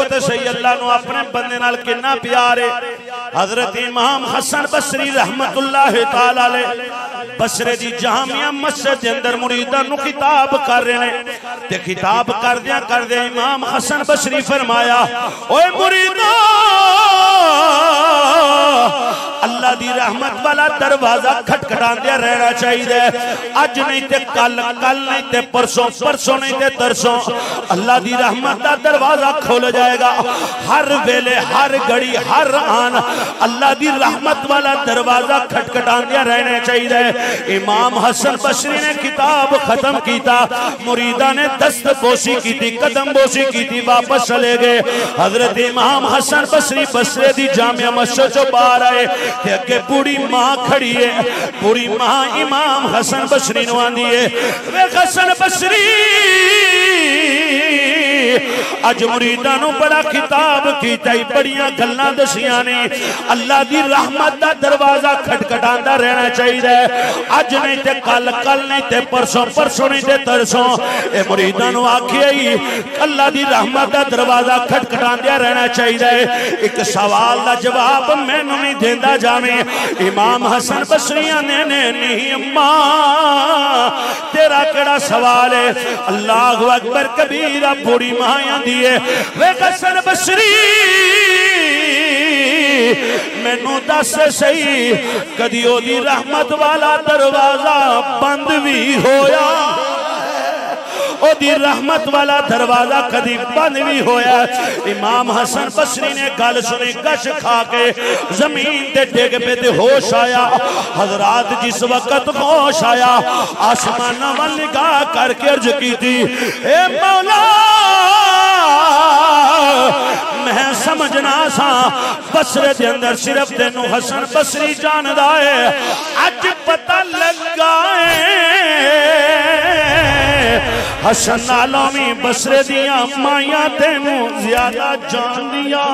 تے صحیح اللہ نو اپنے بندے نال کنا پیارے حضرت امام حسن بصری رحمت اللہ تعالی علیہ بصرے دی جامعہ مسجد دے اندر مریداں نو خطاب کر رہے ہیں تے خطاب کردیاں امام حسن بصری فرمایا اوے مریداں اللہ دی رحمت والا دروازہ کھٹکھٹان دیا رہنا چاہیے اج نہیں تے کل نہیں تے پرسوں نہیں تے ترسوں اللہ دی رحمت دا دروازہ کھول جائے گا ہر ویلے ہر گھڑی ہر آن اللہ دی رحمت والا دروازہ کھٹکھٹان دیا رہنا چاہیے امام حسن بصری نے کتاب ختم کیتا مریدہ نے دست بوسی کی تھی قدم بوسی کی تھی واپس چلے گئے حضرت امام حسن بصری بصرے دی جامعہ مسجد جو باہر آئے کہ اگے بوڑی ماں کھڑی ہے بوڑی ماں امام حسن بصری نو آندی ہے وے حسن بصری اج مریداں نو بڑا خطاب کیتا ہی بڑیاں گلاں دسیاں نے اللہ دی رحمت دا دروازہ کھٹکھٹاندا رہنا چاہیے اج نہیں تے کل نہیں تے پرسوں نہیں تے ترسوں اے مریداں نو آکھیا ہی اللہ دی رحمت دا دروازہ کھٹکھٹاندا رہنا چاہیے ایک سوال دا جواب مینوں نہیں دیندا جاویں امام حسن بصری نے نہیں اماں تیرا کیڑا سوال ہے اللہ اکبر کبیرہ بوڑی ماں دیئے وے حسن بصری مینوں دس صحیح کدیو دی رحمت والا دروازہ بند بھی ہویا او دی رحمت والا دروازہ کدی بند بھی ہویا امام حسن بصری نے گل سنی گش کھا کے زمین تے ڈگ پہ تے ہوش آیا حضرات جس وقت ہوش آیا آسمان وال نگاہ کر کے عرض کی تھی اے مولا میں سمجھنا سا بصرے دے اندر صرف تینو حسن بصری جاندہ ہے اج پتہ لگا حسن نالومی بصرے دیاں مائیاں تینو زیادہ جان دیا